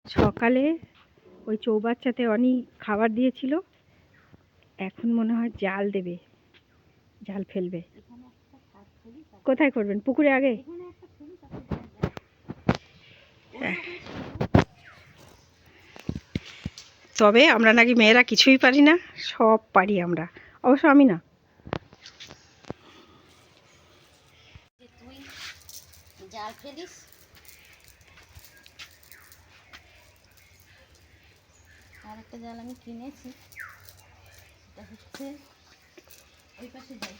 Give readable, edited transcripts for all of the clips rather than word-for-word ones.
সকালে ওই চৌবাচ্চাতে অনেক খাবার দিয়েছিল, এখন মনে হয় জাল দেবে, জাল ফেলবে। কোথায় করবেন? পুকুরে আগে? তবে আমরা নাকি মেয়েরা কিছুই পারি না, সব পারি আমরা, অবশ্য আমি না। তুই জাল ফেলিস, আর একটা জাল আমি কিনেছি, সেটা হচ্ছে ওই পাশে যাই।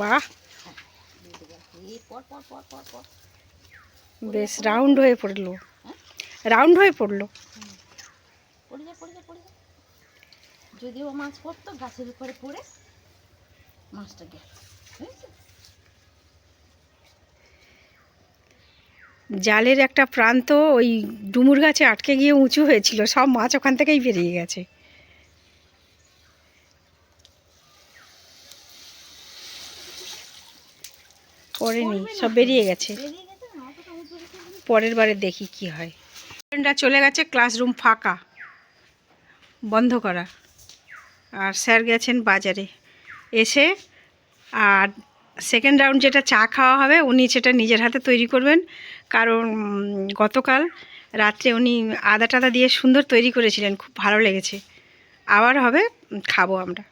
বাহ, পর পর পর পর পর বেশ রাউন্ড হয়ে পড়লো, রাউন্ড হয়ে পড়লো। পড়ে যা পড়ে যা পড়ে যা। যদিও মাছ পড়তো গাছের উপরে পড়ে মাছটা গেছে। জালের একটা প্রান্ত ওই ডুমুর গাছে আটকে গিয়ে উঁচু হয়েছিল, সব মাছ ওখান থেকেই বেরিয়ে গেছে। পড়েনি, সব বেরিয়ে গেছে। পরের বারে দেখি কি হয়। স্টুডেন্টরা চলে গেছে, ক্লাসরুম ফাঁকা, বন্ধ করা। আর স্যার গেছেন বাজারে, এসে আর সেকেন্ড রাউন্ড যেটা চা খাওয়া হবে উনি সেটা নিজের হাতে তৈরি করবেন, কারণ গতকাল রাত্রে উনি আদা টাদা দিয়ে সুন্দর তৈরি করেছিলেন, খুব ভালো লেগেছে। আবার হবে, খাবো আমরা।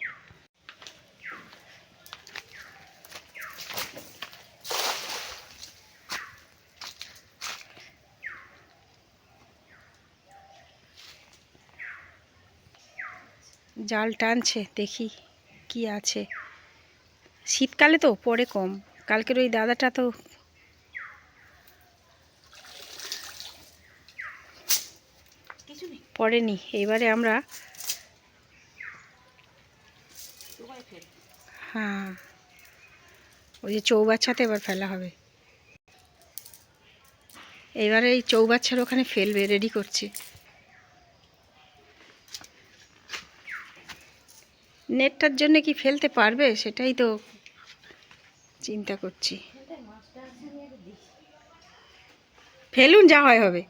জাল টানছে, দেখি কি আছে। শীতকালে তো পড়ে কম, কালকের ওই দাদাটা তো পড়েনি। এবারে আমরা হ্যাঁ, ওই যে চৌবাচ্চাতে এবার ফেলা হবে। এবারে এই চৌবাচ্চার ওখানে ফেলবে, রেডি করছে। নেটটার জন্য কি ফেলতে পারবে, সেটাই তো চিন্তা করছি। ফেলুন, যা হয় হবে।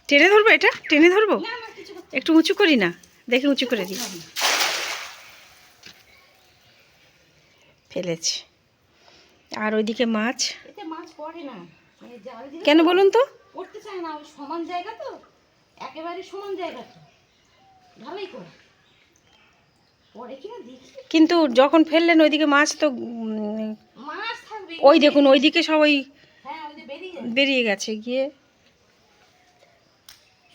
টেনে ধরবো, এটা টেনে ধরবো, একটু উঁচু করি না, দেখে উঁচু করে দিই। ফেলেছি। আর ওইদিকে মাছ, এতে মাছ পড়ে না, মানে জাল দিলে কেন বলুন তো? পড়তে চায় না, ওই সমান জায়গা তো, একেবারে সমান জায়গা তো, ভালোই করে পড়ে কিনা দেখি। কিন্তু যখন ফেললেন ওইদিকে মাছ তো মাছ থাকবে, ওই দেখুন ওইদিকে সব ওই হ্যাঁ ওই যে বেরিয়ে বেরিয়ে গেছে গিয়ে।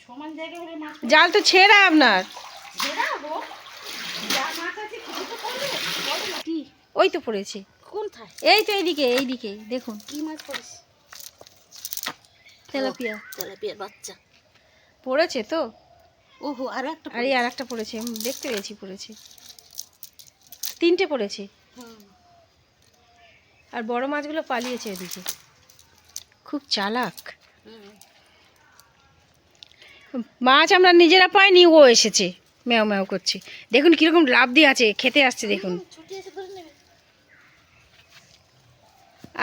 সমান জায়গা হলে মাছ জাল তো ছেঁড়া আপনার। বেরাবো, যা মাছ আছে কিছু তো পড়বে, পড়ে না কি? ওই তো পড়েছে, কোনথায়? এই তো এইদিকে, এইদিকে দেখুন। কি মাছ পড়েছে? তেলাপিয়া, তেলাপিয়ার বাচ্চা পড়েছে তো। ওহো, আর একটা, আর এই আর একটা পড়েছে, আমি দেখতে পেয়েছি পড়েছে, তিনটে পড়েছে। আর বড় মাছগুলো পালিয়েছে এদিকে, খুব চালাক মাছ। আমরা নিজেরা পাইনি, ও এসেছে ম্যাও ম্যাও করছে। দেখুন কিরকম লাভ দিয়ে আছে, খেতে আসছে দেখুন। ছুটি এসে ধরে নেবে।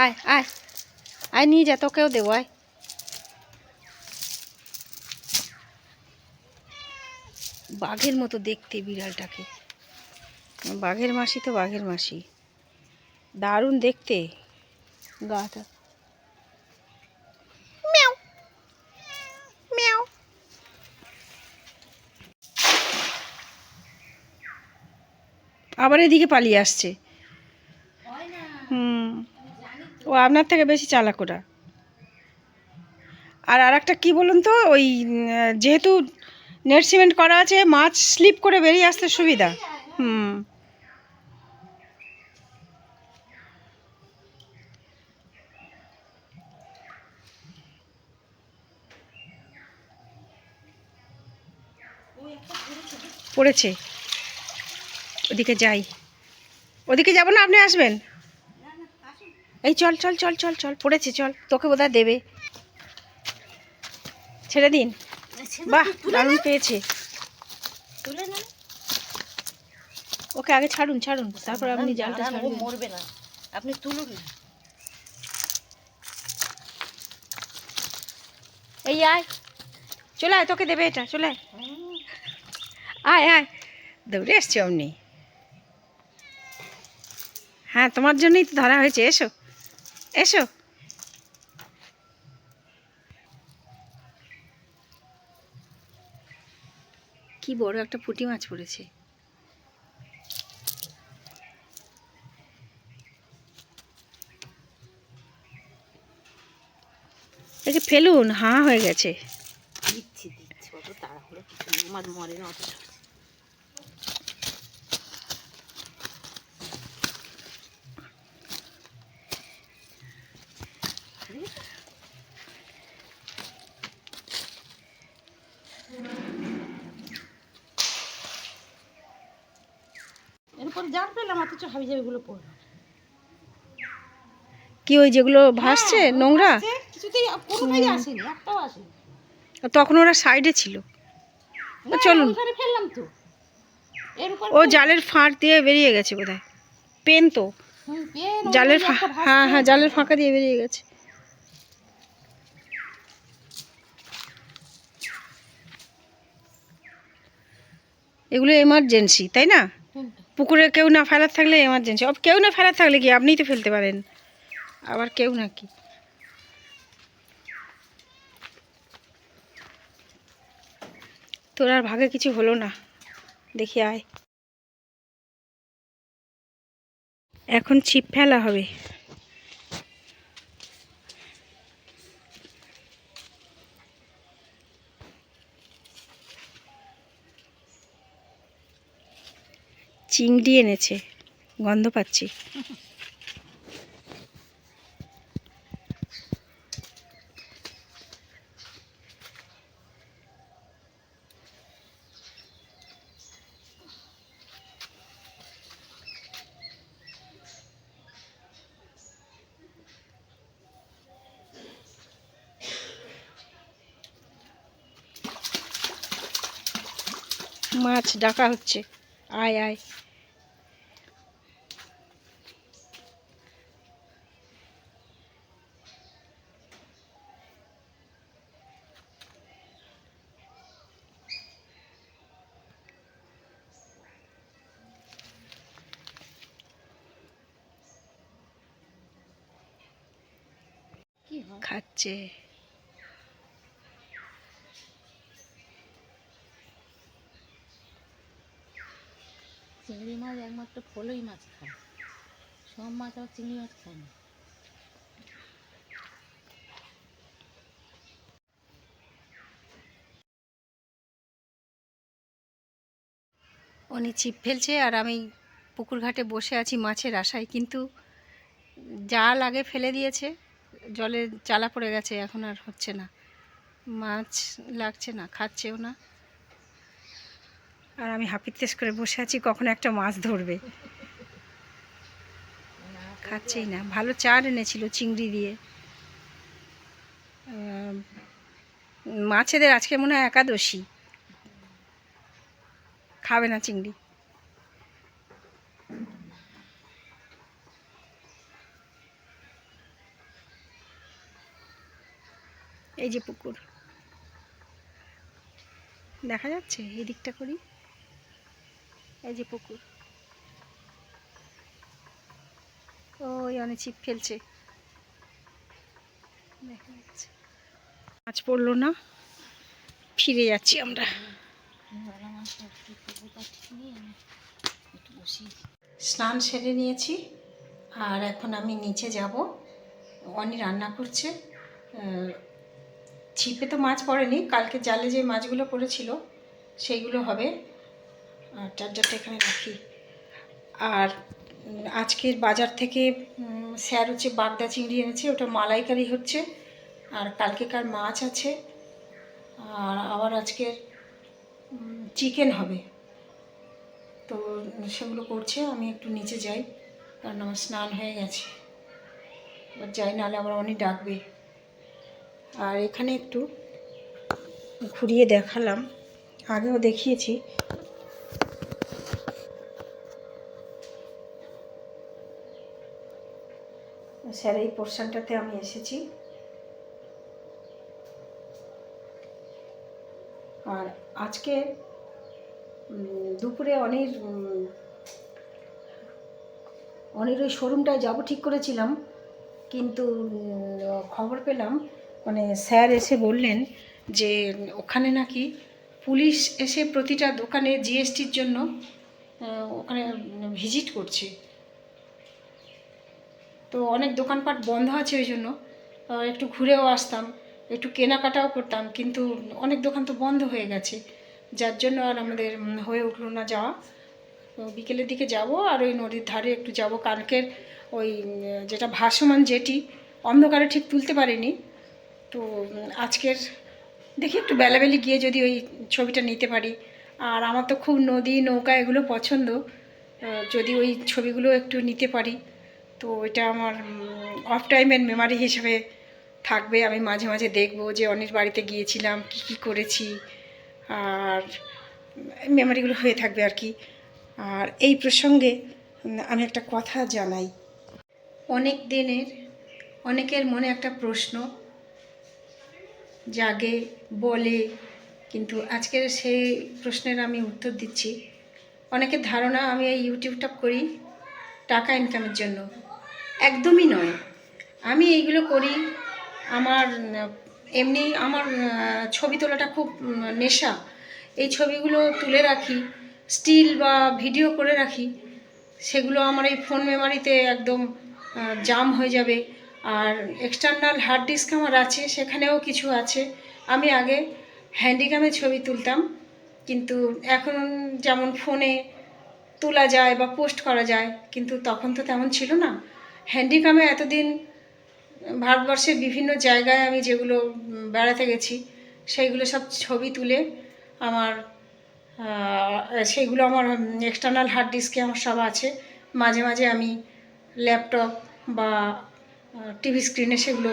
আয় আয় আয়, নিয়ে যা, তোকেও দেবো, আয়। বাঘের মতো দেখতে বিড়ালটাকে, বাঘের মাসি তো বাঘের মাসি, দারুণ দেখতে গাটা। ম্যাও ম্যাও। আবার এদিকে পালিয়ে আসছে। ও আপনার থেকে বেশি চালাক ওরা। আর একটা কি বলুন তো, ওই যেহেতু নেট সিমেন্ট করা আছে, মাছ স্লিপ করে বেরিয়ে আসতে সুবিধা। পড়েছে, ওদিকে যাই। ওদিকে যাব না, আপনি আসবেন? এই চল চল চল চল চল, পড়েছে, চল, তোকে বোধহয় দেবে। ছেড়ে দিন। বাহ, দারুণ পেয়েছে। ওকে আগে ছাড়ুন ছাড়ুন, তারপর আপনি জালটা ছাড়বেন। মরবে না, আপনি তুলুন না। এই আয়, চলে আয়, তোকে দেবে এটা, চলে আয়। আয় আয়, দৌড়ে এসছি অমনি। হ্যাঁ, তোমার জন্যই তো ধরা হয়েছে, এসো এসো। কি বড় একটা পুঁটি মাছ পড়েছে। একে ফেলুন, হাঁ হয়ে গেছে। দিচ্ছি অত তাড়াহুড়ো কিছু নেই, আমার মরে না অত সহজে। এরপর জাল পেলাম, অথচ হাবি জাবিগুলো পড়লো। কি ওই যেগুলো ভাসছে নোংরা? কিছুতেই কোনোটাই আসেনি, একটাও আসেনি। তখন ওরা সাইডে ছিল। চলুন, ওইখানে ফেললাম তো, এর উপর ও জালের ফাঁক দিয়ে বেরিয়ে গেছে বোধহয়। পেন তো জালের হ্যাঁ হ্যাঁ, জালের ফাঁকা দিয়ে বেরিয়ে গেছে। এগুলো এমার্জেন্সি, তাই না? পুকুরে কেউ না ফেলার থাকলে এমার্জেন্সি। কেউ না ফেলার থাকলে কি আপনিই তো ফেলতে পারেন, আবার কেউ নাকি। তোর আর ভাগে কিছু হলো না, দেখি আয়। এখন ছিপ ফেলা হবে। চিংড়ি এনেছে, গন্ধ পাচ্ছি। মাছ ডাকা হচ্ছে, আয় আয়। খাচ্ছে। চিংড়ি মাছ একমাত্র ফলই মাছ খায়, সব মাছ আবার চিংড়ি মাছ খায় না। উনি ছিপ ফেলছে আর আমি পুকুর ঘাটে বসে আছি মাছের আশায়, কিন্তু জাল আগে ফেলে দিয়েছে, জলে চালা পড়ে গেছে, এখন আর হচ্ছে না, মাছ লাগছে না, খাচ্ছেও না। আর আমি হাপিত্তেশ করে বসে আছি কখন একটা মাছ ধরবে, খাচ্ছেই না। ভালো চার এনেছিল চিংড়ি দিয়ে। মাছেদের আজকে মনে হয় একাদশী, খাবে না চিংড়ি। এই যে পুকুর দেখা যাচ্ছে, এই দিকটা করি, এই যে পুকুর। ওই অনেক ছিপ ফেলছে, দেখা যাচ্ছে। মাছ পড়লো না, ফিরে যাচ্ছি আমরা। স্নান সেরে নিয়েছি আর এখন আমি নিচে যাব। অনি রান্না করছে। ছিপে তো মাছ পড়েনি, কালকে জালে যে মাছগুলো পড়েছিল সেইগুলো হবে। আর চার্জারটা এখানে রাখি। আর আজকের বাজার থেকে স্যার হচ্ছে বাগদা চিংড়ি এনেছে, ওটা মালাইকারি হচ্ছে। আর কালকেকার মাছ আছে, আর আবার আজকের চিকেন হবে। তো সেগুলো করছে, আমি একটু নিচে যাই, কারণ আমার স্নান হয়ে গেছে। এবার যাই, নাহলে আবার অনেক ডাকবে। আর এখানে একটু ঘুরিয়ে দেখালাম, আগেও দেখিয়েছি। স্যার এই পোর্শনটাতে আমি এসেছি। আর আজকে দুপুরে অনির ওই শোরুমটায় যাব ঠিক করেছিলাম, কিন্তু খবর পেলাম মানে স্যার এসে বললেন যে ওখানে নাকি পুলিশ এসে প্রতিটা দোকানে জিএসটির জন্য ওখানে ভিজিট করছে। তো অনেক দোকানপাট বন্ধ আছে, ওই জন্য একটু ঘুরেও আসতাম, একটু কেনাকাটাও করতাম, কিন্তু অনেক দোকান তো বন্ধ হয়ে গেছে, যার জন্য আর আমাদের হয়ে উঠলো না যাওয়া। তো বিকেলের দিকে যাব, আর ওই নদীর ধারে একটু যাব। কালকের ওই যেটা ভাসমান জেটি অন্ধকারে ঠিক তুলতে পারিনি, তো আজকের দেখি একটু বেলাবেলি গিয়ে যদি ওই ছবিটা নিতে পারি। আর আমার তো খুব নদী নৌকা এগুলো পছন্দ, যদি ওই ছবিগুলো একটু নিতে পারি তো এটা আমার অফ টাইমের মেমারি হিসেবে থাকবে। আমি মাঝে মাঝে দেখব যে অনেক বাড়িতে গিয়েছিলাম, কি কি করেছি, আর মেমারিগুলো হয়ে থাকবে আর কি। আর এই প্রসঙ্গে আমি একটা কথা জানাই। অনেক দিনের অনেকের মনে একটা প্রশ্ন জাগে, বলে, কিন্তু আজকের সেই প্রশ্নের আমি উত্তর দিচ্ছি। অনেকের ধারণা আমি এই ইউটিউবটা করি টাকা ইনকামের জন্য। একদমই নয়। আমি এইগুলো করি আমার এমনি আমার ছবি তোলাটা খুব নেশা। এই ছবিগুলো তুলে রাখি, স্টিল বা ভিডিও করে রাখি, সেগুলো আমার এই ফোন মেমোরিতে একদম জাম হয়ে যাবে। আর এক্সটার্নাল হার্ড ডিস্ক আমার আছে, সেখানেও কিছু আছে। আমি আগে হ্যান্ডিক্যামে ছবি তুলতাম, কিন্তু এখন যেমন ফোনে তোলা যায় বা পোস্ট করা যায়, কিন্তু তখন তো তেমন ছিল না। হ্যান্ডিক্যামে এতদিন ভারতবর্ষের বিভিন্ন জায়গায় আমি যেগুলো বেড়াতে গেছি, সেইগুলো সব ছবি তুলে আমার সেইগুলো আমার এক্সটার্নাল হার্ড ডিস্কে আমার সব আছে। মাঝে মাঝে আমি ল্যাপটপ বা টিভি স্ক্রিনে সেগুলো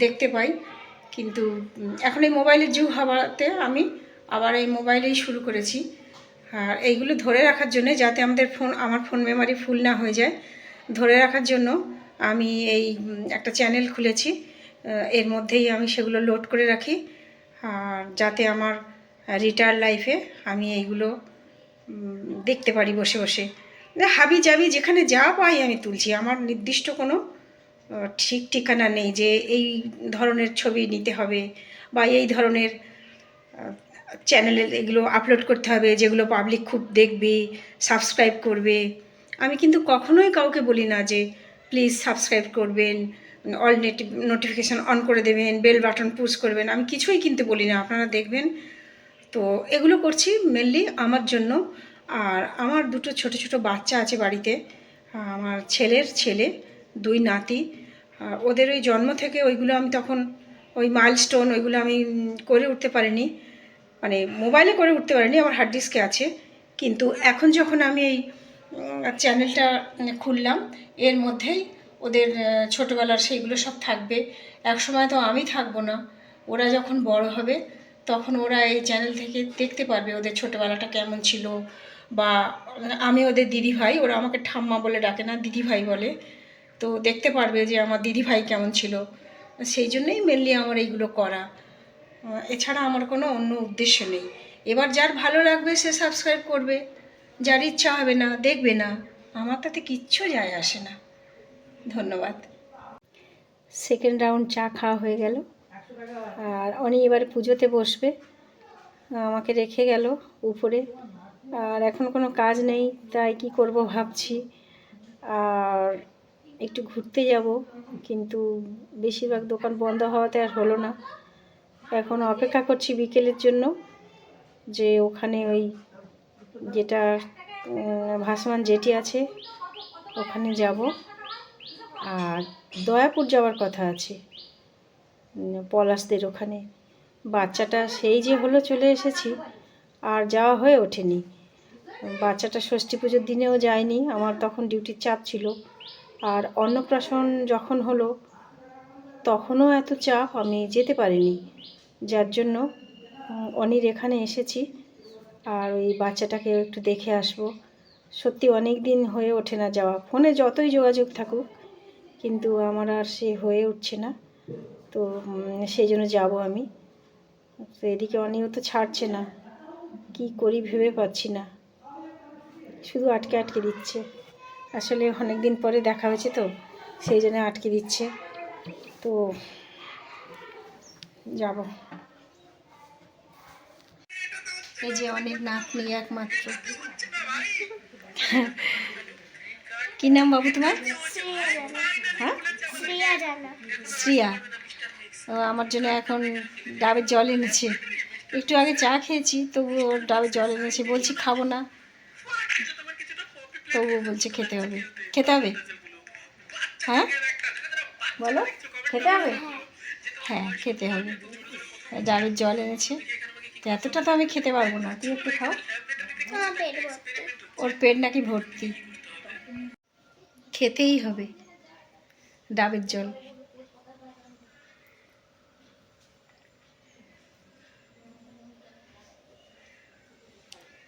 দেখতে পাই। কিন্তু এখন এই মোবাইলের যুগ হওয়াতে আমি আবার এই মোবাইলেই শুরু করেছি। আর এইগুলো ধরে রাখার জন্য, যাতে আমার ফোন মেমোরি ফুল না হয়ে যায়, ধরে রাখার জন্য আমি এই একটা চ্যানেল খুলেছি। এর মধ্যেই আমি সেগুলো লোড করে রাখি, আর যাতে আমার রিটায়ার লাইফে আমি এইগুলো দেখতে পারি বসে বসে। হাবি জাবি যেখানে যা পাই আমি তুলছি। আমার নির্দিষ্ট কোনো ঠিক ঠিকানা নেই যে এই ধরনের ছবি নিতে হবে বা এই ধরনের চ্যানেলে এগুলো আপলোড করতে হবে যেগুলো পাবলিক খুব দেখবে, সাবস্ক্রাইব করবে। আমি কিন্তু কখনোই কাউকে বলি না যে প্লিজ সাবস্ক্রাইব করবেন, অল নোটিফিকেশান অন করে দেবেন, বেল বাটন পুশ করবেন। আমি কিছুই কিন্তু বলি না, আপনারা দেখবেন। তো এগুলো করছি মেনলি আমার জন্য। আর আমার দুটো ছোট ছোট বাচ্চা আছে বাড়িতে। আমার ছেলের ছেলে, 2 নাতি। ওদের ওই জন্ম থেকে ওইগুলো আমি তখন ওই মাইলস্টোন ওইগুলো আমি করে উঠতে পারিনি, মানে মোবাইলে করে উঠতে পারিনি, আমার হার্ড ডিস্কে আছে। কিন্তু এখন যখন আমি এই চ্যানেলটা খুললাম, এর মধ্যেই ওদের ছোটোবেলার সেইগুলো সব থাকবে। একসময় তো আমি থাকবো না, ওরা যখন বড় হবে তখন ওরা এই চ্যানেল থেকে দেখতে পারবে ওদের ছোটোবেলাটা কেমন ছিল। বা আমি ওদের দিদিভাই, ওরা আমাকে ঠাম্মা বলে ডাকে না, দিদিভাই বলে। তো দেখতে পারবে যে আমার দিদিভাই কেমন ছিল। সেই জন্যই মেনলি আমার এইগুলো করা, এছাড়া আমার কোনো অন্য উদ্দেশ্য নেই। এবার যার ভালো লাগবে সে সাবস্ক্রাইব করবে, যার ইচ্ছা হবে না দেখবে না, আমার তাতে কিচ্ছু যায় আসে না। ধন্যবাদ। সেকেন্ড রাউন্ড চা খাওয়া হয়ে গেল, আর উনি এবার পুজোতে বসবে, আমাকে রেখে গেল উপরে। আর এখন কোনো কাজ নেই, তাই কি করব ভাবছি। আর একটু ঘুরতে যাব, কিন্তু বেশিরভাগ দোকান বন্ধ হওয়াতে আর হলো না। এখন অপেক্ষা করছি বিকেলের জন্য, যে ওখানে ওই যেটা ভাসমান জেটি আছে ওখানে যাব। আর দয়াপুর যাওয়ার কথা আছে, পলাশদের ওখানে। বাচ্চাটা সেই যে হলো চলে এসেছি, আর যাওয়া হয়ে ওঠেনি। বাচ্চাটা ষষ্ঠী পুজোর দিনেও যায়নি, আমার তখন ডিউটির চাপ ছিল। আর অন্নপ্রাশন যখন হলো তখনও এত চাপ, আমি যেতে পারিনি, যার জন্য অনির এখানে এসেছি। আর ওই বাচ্চাটাকে একটু দেখে আসবো। সত্যি অনেক দিন হয়ে ওঠে না যাওয়া, ফোনে যতই যোগাযোগ থাকুক কিন্তু আমার আর সে হয়ে উঠছে না। তো সেই জন্য যাবো আমি। তো এদিকে অনিও তো ছাড়ছে না, কি করি ভেবে পাচ্ছি না, শুধু আটকে আটকে দিচ্ছে। আসলে অনেক দিন পরে দেখা হয়েছে তো, সেই জন্য আটকে দিচ্ছে। তো যাব। এই যে অনেক নাতনি একমাত্র। কি নাম বাবু তোমার? হ্যাঁ, শ্রিয়া। ও আমার জন্য এখন ডাবের জল এনেছে। একটু আগে চা খেয়েছি, তবু ওর ডাবের জল এনেছে। বলছি খাবো না, তবুও বলছে খেতে হবে। খেতে হবে? হ্যাঁ বলো, খেতে হবে? হ্যাঁ খেতে হবে। ডাবের জল এনেছে। তো এতটা তো আমি খেতে পারবো না, তুমি একটু খাও। ওর পেট নাকি ভর্তি, খেতেই হবে ডাবের জল।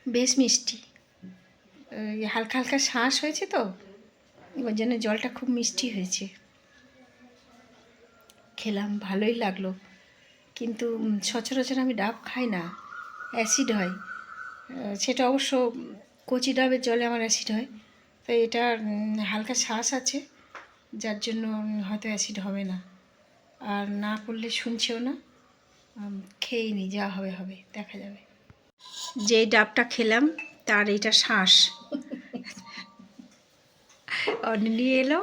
বেশ মিষ্টি, হালকা হালকা শ্বাস হয়েছে তো, ওই জন্য জলটা খুব মিষ্টি হয়েছে। খেলাম, ভালোই লাগলো। কিন্তু সচরাচর আমি ডাব খাই না, অ্যাসিড হয়। সেটা অবশ্য কচি ডাবের জলে আমার অ্যাসিড হয়। তো এটা হালকা শ্বাস আছে, যার জন্য হয়তো অ্যাসিড হবে না। আর না করলে শুনছেও না। খেয়েই নি, যা হবে হবে, দেখা যাবে। যেই ডাবটা খেলাম তার এইটা শ্বাস নিয়ে এলো,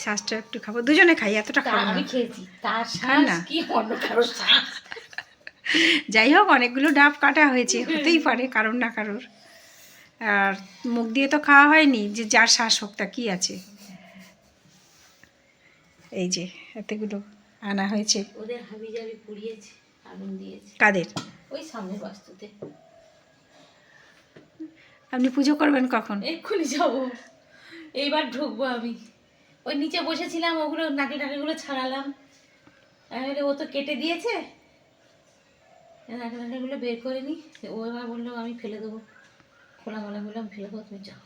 শ্বাসটা একটু খাবো, দুজনে খাই, এতটা খাবো না। আমি খেয়েছি, তার খান শ্বাস না। কি অন্য কারোর শ্বাস। যাই হোক, অনেকগুলো ডাব কাটা হয়েছে, হতেই পারে কারোর না কারোর। আর মুখ দিয়ে তো খাওয়া হয়নি, যে যার শ্বাস হোক তা কী আছে। এই যে এতগুলো আনা হয়েছে। ওদের হাবি জাবি পুড়িয়েছে, আগুন দিয়েছে। কাদের? ওই সামনের বাস্তুতে। আপনি পুজো করবেন কখন? এক্ষুনি যাবো, এইবার ঢুকবো আমি। ওই নিচে বসেছিলাম, ওগুলো নাকি টাকিগুলো ছাড়ালাম। এবারে ও তো কেটে দিয়েছে, নাকি টাকিগুলো বের করে নি। ও এবার বললো আমি ফেলে দেবো, খোলা মলা বললাম ফেলে দেবো, তুমি যাও।